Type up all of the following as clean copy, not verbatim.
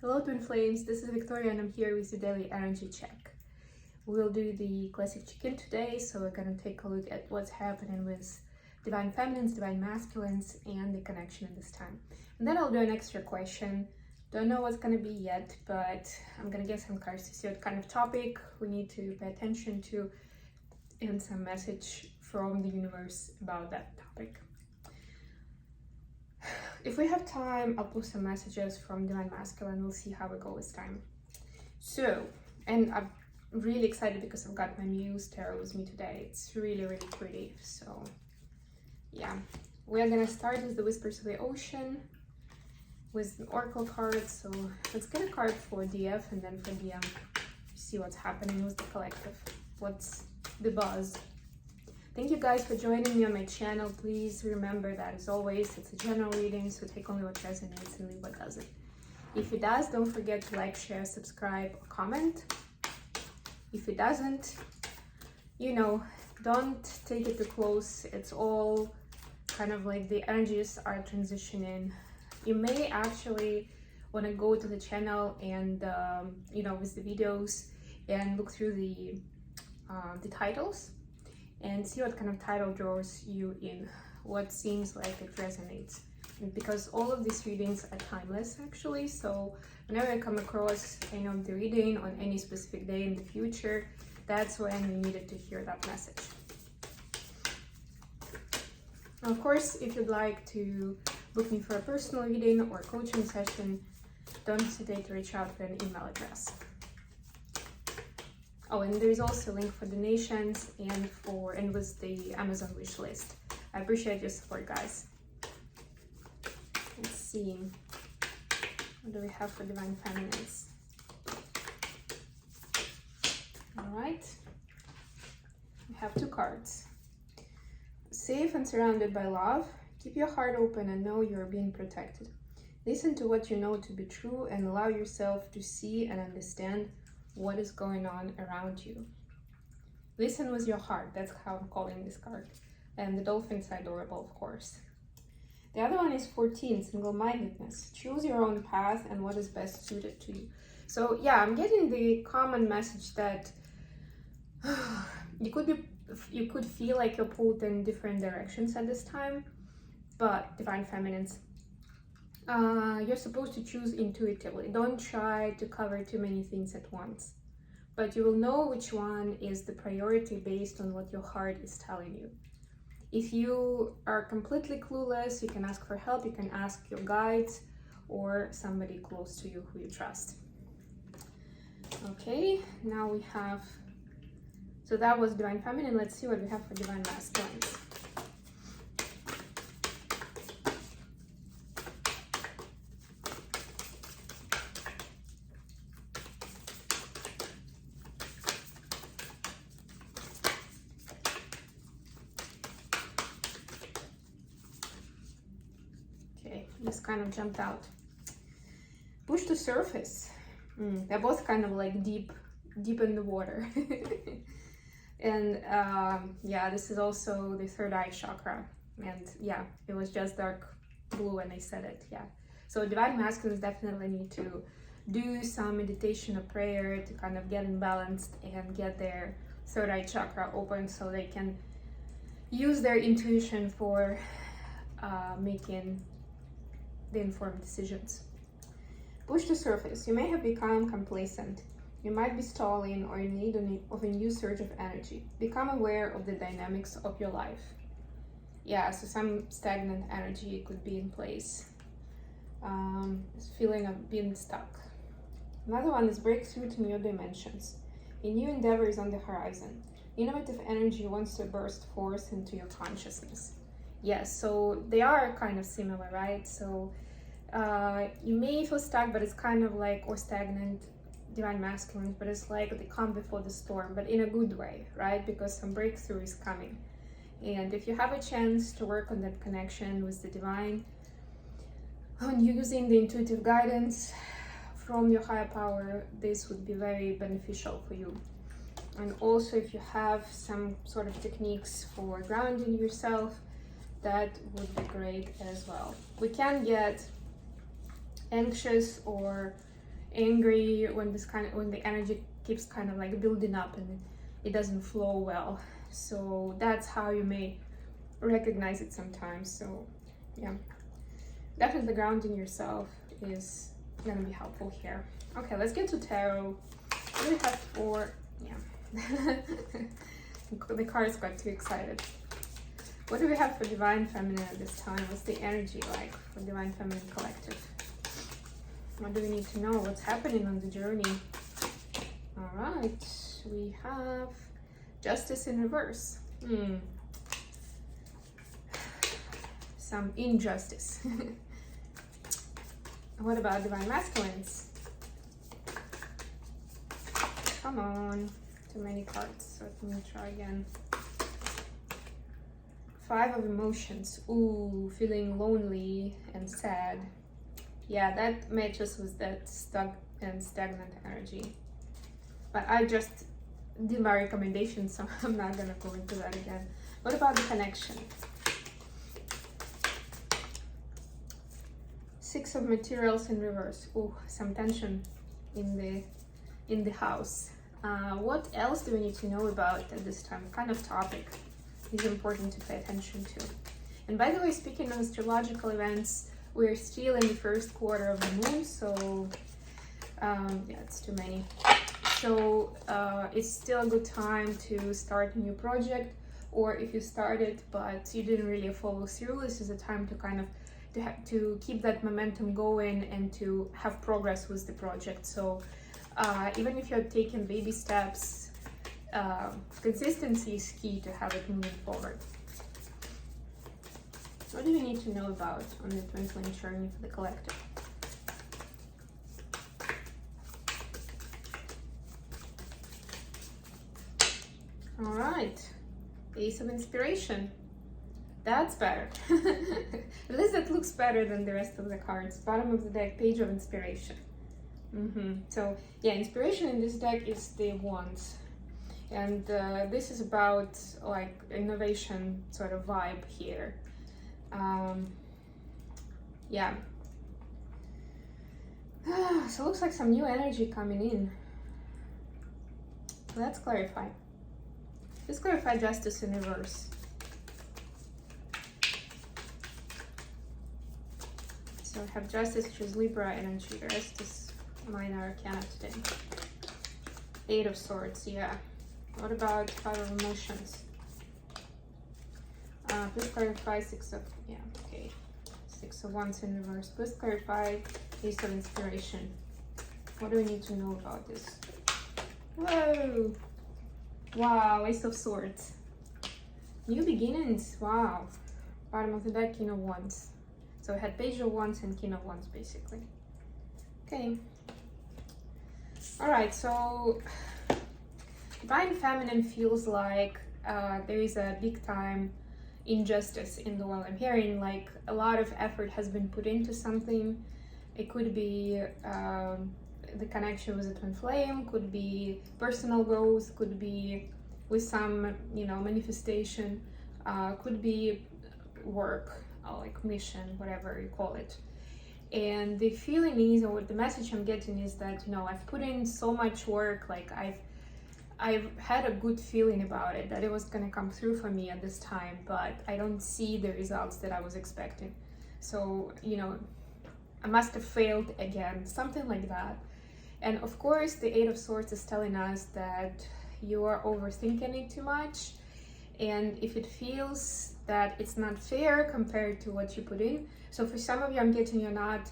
Hello Twin Flames, this is Victoria and I'm here with the daily energy check. We'll do the classic check-in today, so we're gonna take a look at what's happening with divine feminines, divine masculines, and the connection at this time. And then I'll do an extra question. Don't know what's gonna be yet, but I'm gonna get some cards to see what kind of topic we need to pay attention to and some message from the universe about that topic. If we have time, I'll post some messages from Divine Masculine. We'll see how we go with time. So, and I'm really excited because I've got my Muse Tarot with me today. It's really, really pretty. So, yeah. We're gonna start with the Whispers of the Ocean with an Oracle card. So, let's get a card for DF and then for DM. See what's happening with the collective. What's the buzz? Thank you guys for joining me on my channel. Please remember that, as always, it's a general reading, so take only what resonates and leave what doesn't. If it does, don't forget to like, share, subscribe, or comment. If it doesn't, don't take it too close. It's all kind of like the energies are transitioning. You may actually want to go to the channel and, with the videos and look through the titles and see what kind of title draws you in, what seems like it resonates. Because all of these readings are timeless actually, so whenever I come across any of the reading on any specific day in the future, that's when you needed to hear that message. Now, of course, if you'd like to book me for a personal reading or coaching session, don't hesitate to reach out to an email address. Oh, and there's also a link for donations and with the Amazon wish list. I appreciate your support, guys. Let's see. What do we have for Divine Feminines? All right. We have two cards. Safe and surrounded by love. Keep your heart open and know you're being protected. Listen to what you know to be true and allow yourself to see and understand what is going on around you. Listen with your heart. That's how I'm calling this card. And the dolphins are adorable, of course. The other one is 14, single-mindedness. Choose your own path and what is best suited to you. So yeah, I'm getting the common message that you could feel like you're pulled in different directions at this time, but Divine Feminines, you're supposed to choose intuitively. Don't try to cover too many things at once, but you will know which one is the priority based on what your heart is telling you. If you are completely clueless, you can ask for help. You can ask your guides or somebody close to you who you trust. Okay, now we have, so that was Divine Feminine. Let's see what we have for Divine Masculines. This kind of jumped out. Push to surface. They're both kind of like deep in the water. And yeah, this is also the third eye chakra. And yeah, it was just dark blue when I said it. Yeah. So Divine Masculines definitely need to do some meditation or prayer to kind of get imbalanced and get their third eye chakra open so they can use their intuition for making the informed decisions. Push to surface. You may have become complacent. You might be stalling or in need of a new surge of energy. Become aware of the dynamics of your life. Yeah, so some stagnant energy could be in place. This feeling of being stuck. Another one is breakthrough to new dimensions. A new endeavor is on the horizon. Innovative energy wants to burst forth into your consciousness. Yes, so they are kind of similar, right? So you may feel stuck, but it's kind of like, or stagnant, Divine Masculines, but it's like the calm before the storm, but in a good way, right? Because some breakthrough is coming. And if you have a chance to work on that connection with the divine, on using the intuitive guidance from your higher power, this would be very beneficial for you. And also if you have some sort of techniques for grounding yourself, that would be great as well. We can get anxious or angry when when the energy keeps kind of like building up and it doesn't flow well. So that's how you may recognize it sometimes. So yeah, definitely grounding yourself is gonna be helpful here. Okay, let's get to tarot. What do we have for, yeah. The cards got too excited. What do we have for Divine Feminine at this time? What's the energy like for Divine Feminine Collective? What do we need to know? What's happening on the journey? All right, we have Justice in reverse. Some injustice. What about Divine Masculines? Come on, too many cards. So let me try again. 5 of Emotions. Ooh, feeling lonely and sad. Yeah, that matches with that stuck and stagnant energy. But I just did my recommendation, so I'm not gonna go into that again. What about the connection? 6 of Materials in reverse. Ooh, some tension in the house. What else do we need to know about at this time? What kind of topic is important to pay attention to? And by the way, speaking of astrological events, we're still in the first quarter of the moon, so yeah, it's too many. So it's still a good time to start a new project, or if you started but you didn't really follow through, this is a time to kind of to keep that momentum going and to have progress with the project. So even if you're taking baby steps, consistency is key to have it moving forward. What do we need to know about on the Twinflame journey for the collective? All right, Ace of Inspiration. That's better. At least that looks better than the rest of the cards. Bottom of the deck, Page of Inspiration. So yeah, inspiration in this deck is the Wands. And this is about like innovation sort of vibe here. Yeah. So it looks like some new energy coming in. Let's clarify. Let's clarify Justice in reverse. So I have Justice, which is Libra energy. The rest is minor arcana today. 8 of Swords, yeah. What about 5 of Emotions? Please clarify 6 of, yeah, okay. 6 of Wands in reverse. Please clarify Ace of Inspiration. What do we need to know about this? Whoa! Wow, Ace of Swords. New beginnings, wow. Bottom of the deck, King of Wands. So I had Page of Wands and King of Wands, basically. Okay. Alright, so Divine Feminine feels like there is a big time injustice in the world. I'm hearing like a lot of effort has been put into something. It could be the connection with the twin flame, could be personal growth, could be with some, you know, manifestation, could be work, like mission, whatever you call it. And the feeling is, or the message I'm getting is that, you know, I've put in so much work, like I've had a good feeling about it, that it was gonna come through for me at this time, but I don't see the results that I was expecting. So, you know, I must have failed again, something like that. And of course, the 8 of Swords is telling us that you are overthinking it too much. And if it feels that it's not fair compared to what you put in, so for some of you, I'm getting you're not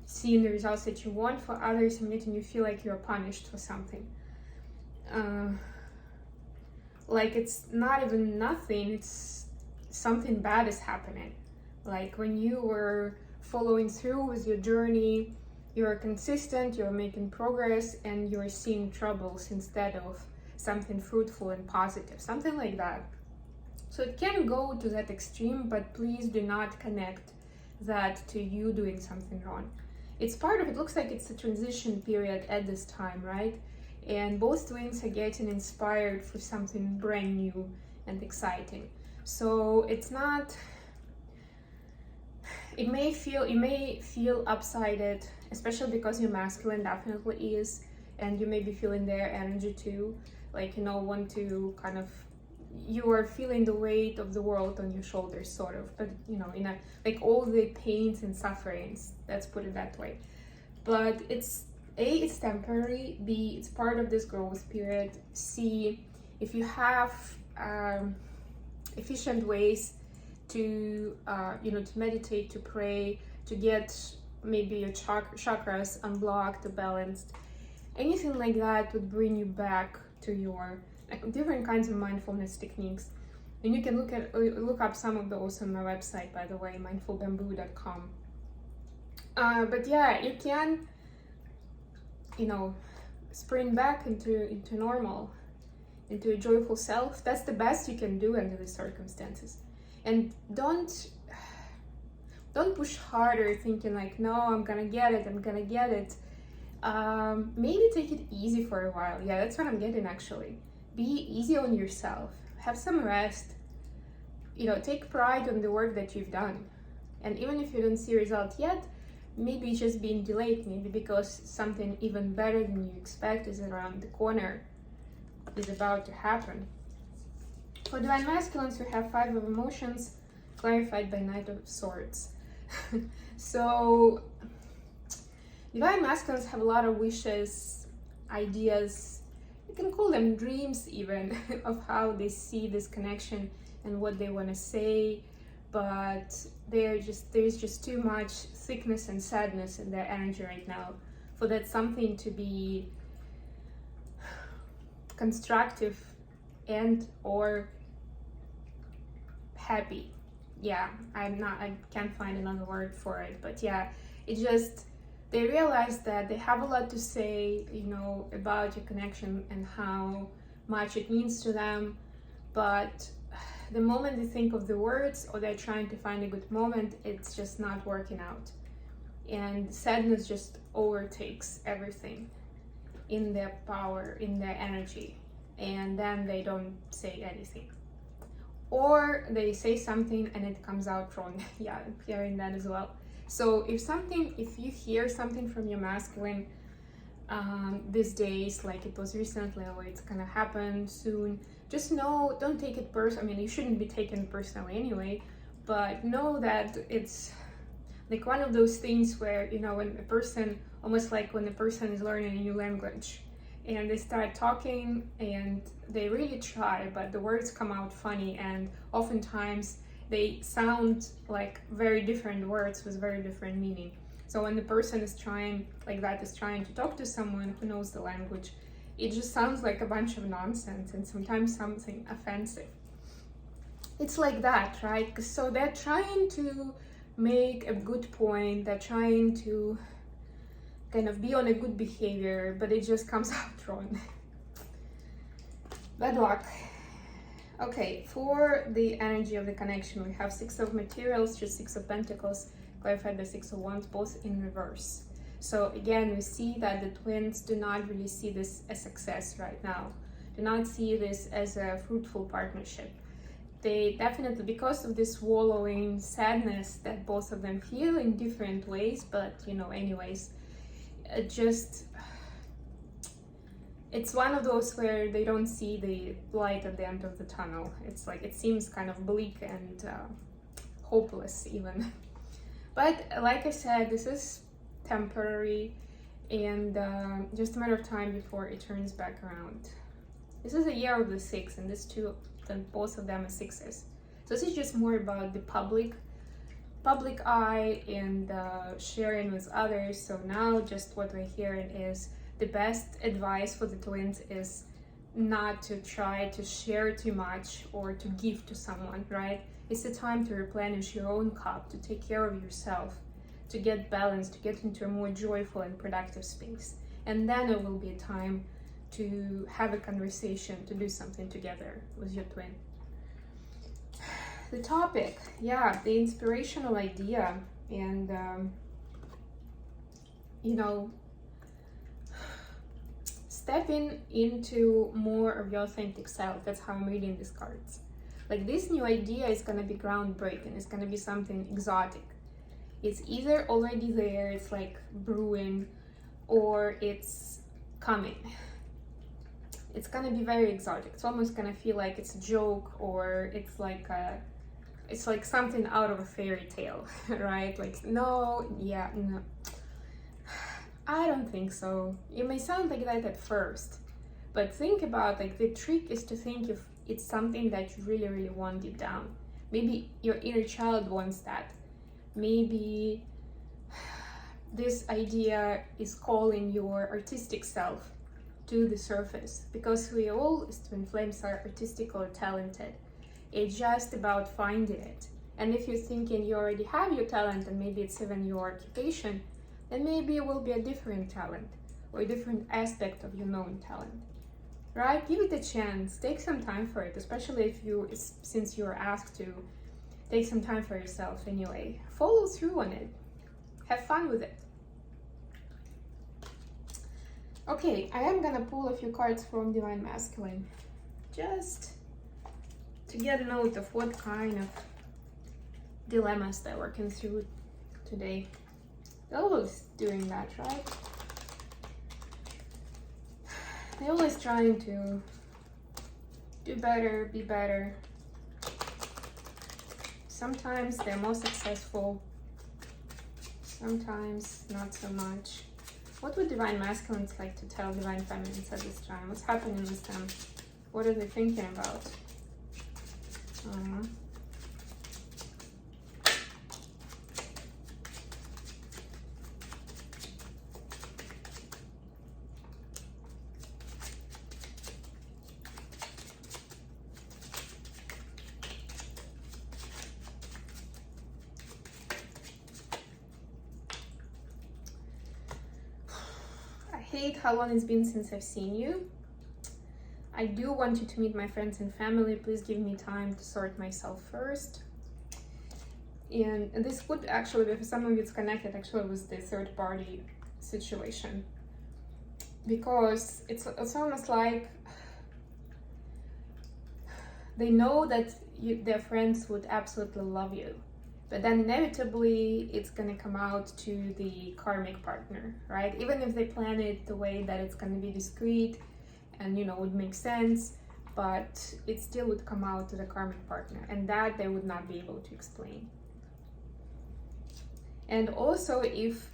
seeing the results that you want. For others, I'm getting you feel like you're punished for something. Like it's not even nothing, it's something bad is happening. Like when you were following through with your journey, you're consistent, you're making progress, and you're seeing troubles instead of something fruitful and positive, something like that. So it can go to that extreme, but please do not connect that to you doing something wrong. It's part of it. Looks like it's a transition period at this time, right? And both twins are getting inspired for something brand new and exciting. So it's not, you may feel upsided especially because your masculine definitely is, and you may be feeling their energy too, like, you know, want to kind of, you are feeling the weight of the world on your shoulders, sort of, but you know, in a, like, all the pains and sufferings, let's put it that way. But it's it's temporary. B, it's part of this growth period. C, if you have efficient ways to you know, to meditate, to pray, to get maybe your chakras unblocked, balanced, anything like that would bring you back to your, like, different kinds of mindfulness techniques. And you can look up some of those on my website, by the way, mindfulbamboo.com. But yeah, you can, you know, spring back into normal, into a joyful self. That's the best you can do under the circumstances. And don't push harder, thinking like, no, I'm gonna get it. Maybe take it easy for a while. Yeah, that's what I'm getting, actually. Be easy on yourself. Have some rest. You know, take pride on the work that you've done. And even if you don't see result yet, maybe it's just being delayed, maybe because something even better than you expect is around the corner, is about to happen. For Divine Masculines, we have 5 of Emotions, clarified by Knight of Swords. So, Divine Masculines have a lot of wishes, ideas, you can call them dreams even, of how they see this connection and what they want to say, but there's just too much sickness and sadness in their energy right now for that something to be constructive and or happy. Yeah, I can't find another word for it, but yeah, it just, they realize that they have a lot to say, you know, about your connection and how much it means to them, but the moment they think of the words or they're trying to find a good moment, it's just not working out. And sadness just overtakes everything in their power, in their energy, and then they don't say anything. Or they say something and it comes out wrong. Yeah, I'm hearing that as well. So if you hear something from your masculine these days, like it was recently or it's gonna happen soon, just know, don't take it personally. I mean, you shouldn't be taken personally anyway, but know that it's like one of those things where, you know, when a person, almost like when a person is learning a new language and they start talking and they really try, but the words come out funny, and oftentimes they sound like very different words with very different meaning. So when the person is trying to talk to someone who knows the language, it just sounds like a bunch of nonsense and sometimes something offensive. It's like that, right? So they're trying to make a good point, they're trying to kind of be on a good behavior, but it just comes out wrong. Bad luck. Okay, for the energy of the connection, we have 6 of Materials, just 6 of Pentacles, clarified by 6 of Wands, both in reverse. So again, we see that the twins do not really see this as success right now, do not see this as a fruitful partnership. They definitely, because of this wallowing sadness that both of them feel in different ways, but you know, anyways, it's one of those where they don't see the light at the end of the tunnel. It's like, it seems kind of bleak and hopeless even. But like I said, this is temporary and just a matter of time before it turns back around. This is a year of the 6, and this too, then both of them are 6s. So this is just more about the public eye and sharing with others. So now just what we're hearing is the best advice for the twins is not to try to share too much or to give to someone, right? It's the time to replenish your own cup, to take care of yourself, to get balanced, to get into a more joyful and productive space. And then it will be a time to have a conversation, to do something together with your twin. The topic, yeah, the inspirational idea, and you know, stepping into more of your authentic self. That's how I'm reading these cards. Like, this new idea is going to be groundbreaking. It's going to be something exotic. It's either already there, it's like brewing, or it's coming. It's gonna be very exotic. It's almost gonna feel like it's a joke, or it's like something out of a fairy tale, right? Like, no, yeah, no. I don't think so. It may sound like that at first, but think about, like, the trick is to think if it's something that you really, really want deep down. Maybe your inner child wants that. Maybe this idea is calling your artistic self to the surface, because we all as twin flames are artistic or talented. It's just about finding it. And if you're thinking you already have your talent and maybe it's even your occupation, then maybe it will be a different talent or a different aspect of your known talent, right? Give it a chance. Take some time for it, especially since you're asked to take some time for yourself anyway. Follow through on it. Have fun with it. Okay, I am gonna pull a few cards from Divine Masculine, just to get a note of what kind of dilemmas they're working through today. They're always doing that, right? They're always trying to do better, be better. Sometimes they're more successful, sometimes not so much. What would Divine Masculines like to tell Divine Feminines at this time? What's happening with them? What are they thinking about? I hate how long it's been since I've seen you. I do want you to meet my friends and family. Please give me time to sort myself first. And this could actually be, for some of you, it's connected actually with the third party situation. Because it's almost like they know that their friends would absolutely love you. But then inevitably, it's going to come out to the karmic partner, right? Even if they plan it the way that it's going to be discreet and, would make sense, but it still would come out to the karmic partner, and that they would not be able to explain. And also, if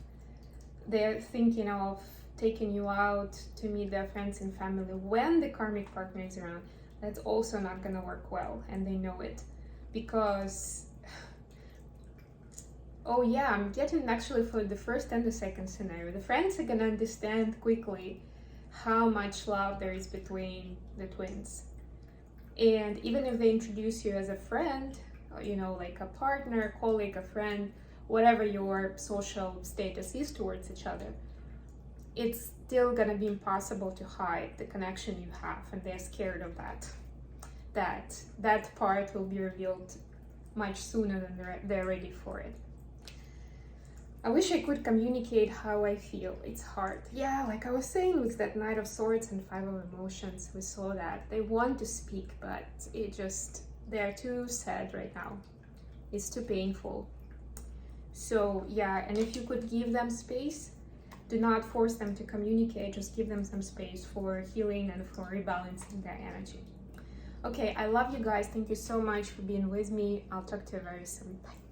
they're thinking of taking you out to meet their friends and family when the karmic partner is around, that's also not going to work well, and they know it. Because oh yeah, I'm getting actually for the first and the second scenario. The friends are gonna understand quickly how much love there is between the twins. And even if they introduce you as a friend, like a partner, colleague, a friend, whatever your social status is towards each other, it's still gonna be impossible to hide the connection you have, and they're scared of that. That part will be revealed much sooner than they're ready for it. I wish I could communicate how I feel. It's hard. Yeah, like I was saying with that Knight of Swords and Five of Emotions, we saw that. They want to speak, but they're too sad right now. It's too painful. So yeah, and if you could give them space, do not force them to communicate, just give them some space for healing and for rebalancing their energy. Okay, I love you guys. Thank you so much for being with me. I'll talk to you very soon. Bye.